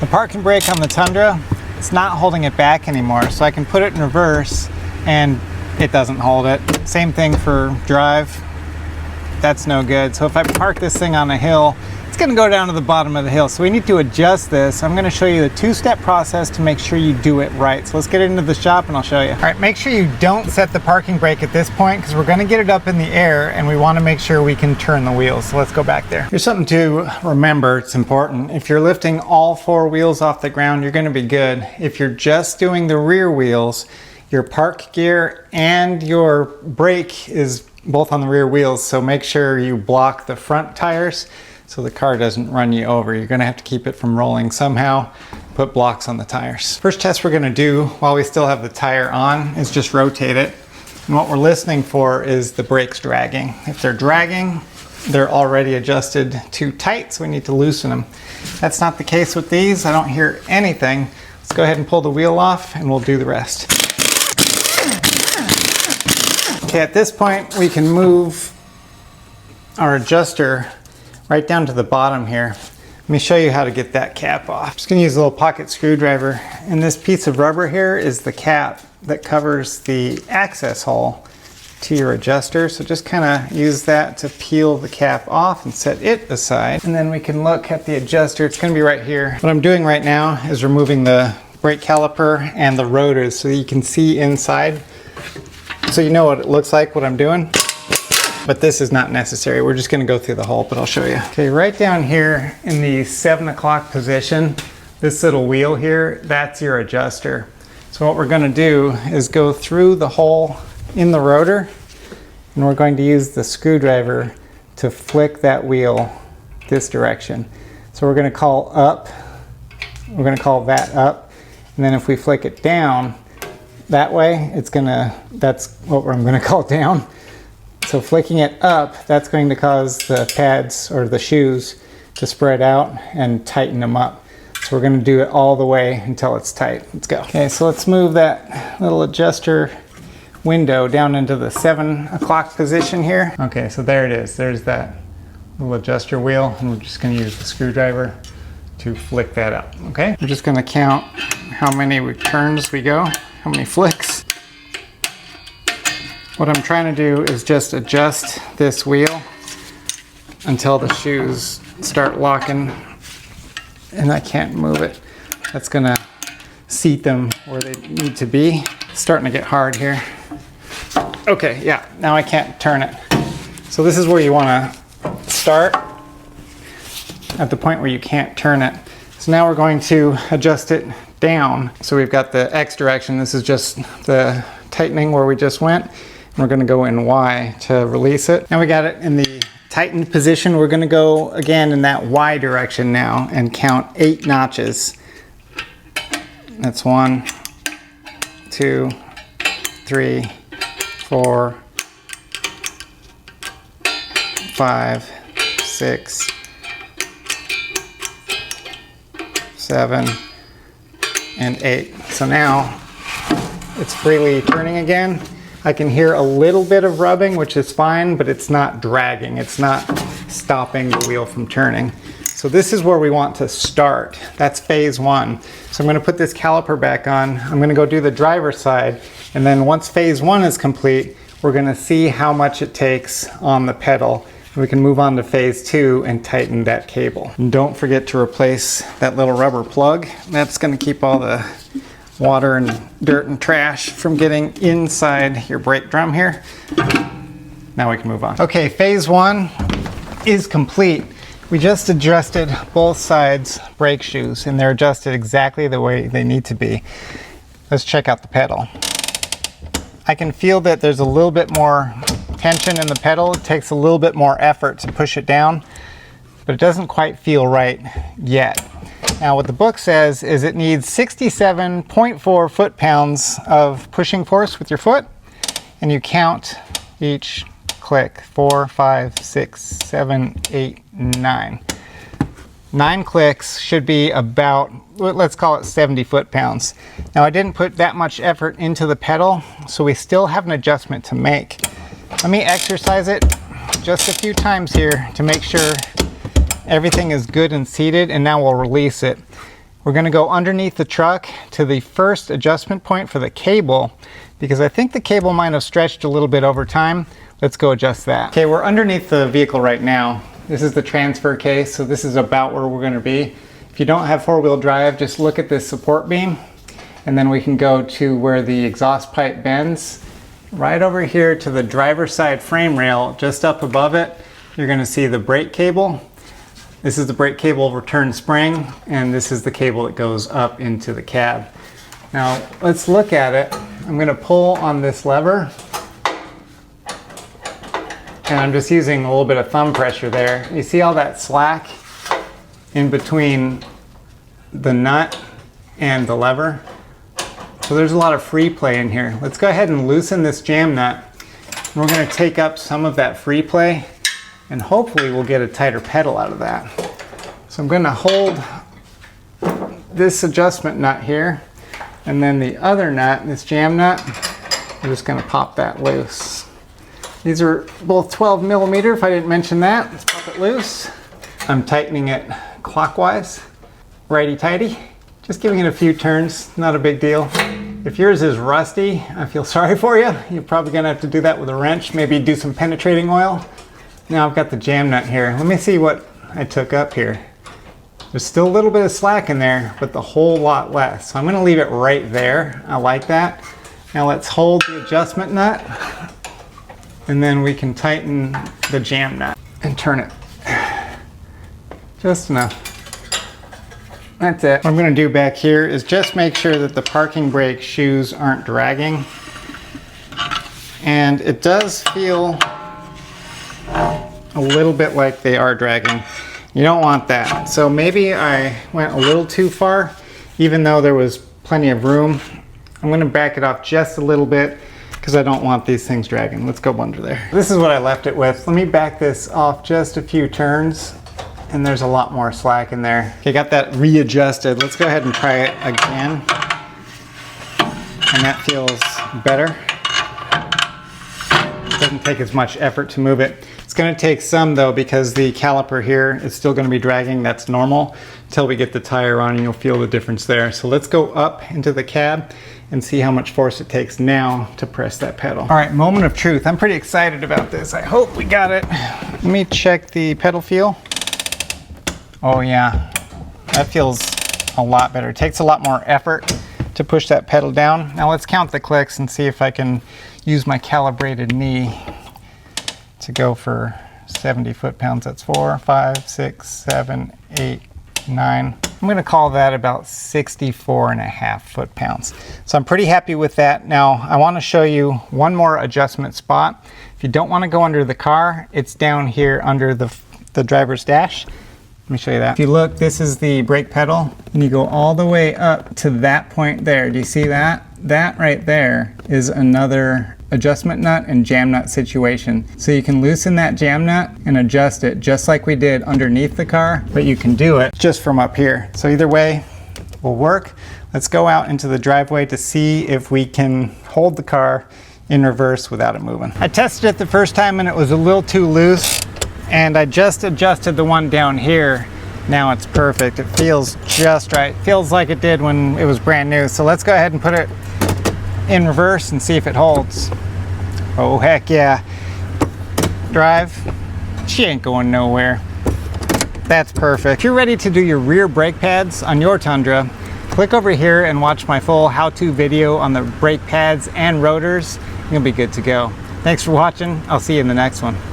The parking brake on the Tundra, it's not holding it back anymore, so I can put it in reverse and it doesn't hold it. Same thing for drive, that's no good. So if I park this thing on a hill, it's gonna go down to the bottom of the hill. So we need to adjust this. I'm gonna show you the two-step process to make sure you do it right. So let's get into the shop and I'll show you. All right, make sure you don't set the parking brake at this point because we're gonna get it up in the air and we wanna make sure we can turn the wheels. So let's go back there. Here's something to remember, it's important. If you're lifting all four wheels off the ground, you're gonna be good. If you're just doing the rear wheels, your park gear and your brake is both on the rear wheels, so make sure you block the front tires so the car doesn't run you over. You're gonna have to keep it from rolling somehow. Put blocks on the tires. First test we're gonna do while we still have the tire on is just rotate it. And what we're listening for is the brakes dragging. If they're dragging, they're already adjusted too tight, so we need to loosen them. That's not the case with these. I don't hear anything. Let's go ahead and pull the wheel off and we'll do the rest. Okay, at this point we can move our adjuster right down to the bottom here. Let me show you how to get that cap off. I'm just gonna use a little pocket screwdriver. And this piece of rubber here is the cap that covers the access hole to your adjuster. So just kind of use that to peel the cap off and set it aside. And then we can look at the adjuster. It's gonna be right here. What I'm doing right now is removing the brake caliper and the rotors so that you can see inside. So you know what it looks like, what I'm doing. But this is not necessary. We're just gonna go through the hole, but I'll show you. Okay, right down here in the 7 o'clock position, this little wheel here, that's your adjuster. So what we're gonna do is go through the hole in the rotor, and we're going to use the screwdriver to flick that wheel this direction. So we're gonna call up, we're gonna call that up, and then if we flick it down that way, that's what I'm gonna call down. So flicking it up, that's going to cause the pads or the shoes to spread out and tighten them up. So we're going to do it all the way until it's tight. Let's go. Okay, so let's move that little adjuster window down into the 7 o'clock position here. Okay, so there it is. There's that little adjuster wheel, and we're just going to use the screwdriver to flick that up. Okay, we're just going to count how many turns we go, how many flicks. What I'm trying to do is just adjust this wheel until the shoes start locking and I can't move it. That's gonna seat them where they need to be. It's starting to get hard here. Okay, yeah, now I can't turn it. So this is where you wanna start, at the point where you can't turn it. So now we're going to adjust it down. So we've got the X direction. This is just the tightening where we just went. We're going to go in Y to release it. Now we got it in the tightened position. We're going to go again in that Y direction now and count 8 notches. That's 1, 2, 3, 4, 5, 6, 7, and 8. So now it's freely turning again. I can hear a little bit of rubbing, which is fine, but it's not dragging. It's not stopping the wheel from turning. So this is where we want to start. That's phase 1. So I'm going to put this caliper back on. I'm going to go do the driver's side. And then once phase 1 is complete, we're going to see how much it takes on the pedal. We can move on to phase 2 and tighten that cable. And don't forget to replace that little rubber plug. That's going to keep all the water and dirt and trash from getting inside your brake drum here. Now we can move on. Okay, phase 1 is complete. We just adjusted both sides brake shoes and they're adjusted exactly the way they need to be. Let's check out the pedal. I can feel that there's a little bit more tension in the pedal. It takes a little bit more effort to push it down, but it doesn't quite feel right yet. Now what the book says is it needs 67.4 foot-pounds of pushing force with your foot, and you count each click. 4, 5, 6, 7, 8, 9. 9 clicks should be about, let's call it 70 foot-pounds. Now I didn't put that much effort into the pedal, so we still have an adjustment to make. Let me exercise it just a few times here to make sure everything is good and seated, and now we'll release it. We're going to go underneath the truck to the first adjustment point for the cable, because I think the cable might have stretched a little bit over time. Let's go adjust that. Okay, we're underneath the vehicle right now. This is the transfer case, so this is about where we're going to be. If you don't have four-wheel drive, just look at this support beam, and then we can go to where the exhaust pipe bends. Right over here to the driver's side frame rail, just up above it, you're going to see the brake cable. This is the brake cable return spring, and this is the cable that goes up into the cab. Now, let's look at it. I'm going to pull on this lever, and I'm just using a little bit of thumb pressure there. You see all that slack in between the nut and the lever? So there's a lot of free play in here. Let's go ahead and loosen this jam nut. We're going to take up some of that free play, and hopefully we'll get a tighter pedal out of that. So I'm going to hold this adjustment nut here, and then the other nut, this jam nut, I'm just going to pop that loose. These are both 12 millimeter, if I didn't mention that. Let's pop it loose. I'm tightening it clockwise, righty-tighty. Just giving it a few turns, not a big deal. If yours is rusty, I feel sorry for you. You're probably gonna have to do that with a wrench, maybe do some penetrating oil. Now I've got the jam nut here. Let me see what I took up here. There's still a little bit of slack in there, but the whole lot less. So I'm gonna leave it right there. I like that. Now let's hold the adjustment nut, and then we can tighten the jam nut and turn it. Just enough. That's it. What I'm going to do back here is just make sure that the parking brake shoes aren't dragging. And it does feel a little bit like they are dragging. You don't want that. So maybe I went a little too far, even though there was plenty of room. I'm going to back it off just a little bit, because I don't want these things dragging. Let's go under there. This is what I left it with. Let me back this off just a few turns, and there's a lot more slack in there. Okay, got that readjusted. Let's go ahead and try it again. And that feels better. It doesn't take as much effort to move it. It's gonna take some though, because the caliper here is still gonna be dragging. That's normal until we get the tire on, and you'll feel the difference there. So let's go up into the cab and see how much force it takes now to press that pedal. All right, moment of truth. I'm pretty excited about this. I hope we got it. Let me check the pedal feel. Oh yeah, that feels a lot better. It takes a lot more effort to push that pedal down. Now let's count the clicks and see if I can use my calibrated knee to go for 70 foot-pounds. That's 4, 5, 6, 7, 8, 9. I'm gonna call that about 64.5 foot-pounds. So I'm pretty happy with that. Now I wanna show you one more adjustment spot. If you don't wanna go under the car, it's down here under the driver's dash. Let me show you that. If you look, this is the brake pedal, and you go all the way up to that point there. Do you see that? That right there is another adjustment nut and jam nut situation. So you can loosen that jam nut and adjust it just like we did underneath the car, but you can do it just from up here. So either way will work. Let's go out into the driveway to see if we can hold the car in reverse without it moving. I tested it the first time and it was a little too loose, and I just adjusted the one down here. Now it's perfect. It feels just right. Feels like it did when it was brand new. So let's go ahead and put it in reverse and see if it holds. Oh heck yeah. Drive. She ain't going nowhere. That's perfect. If you're ready to do your rear brake pads on your Tundra, click over here and watch my full how-to video on the brake pads and rotors. You'll be good to go. Thanks for watching. I'll see you in the next one.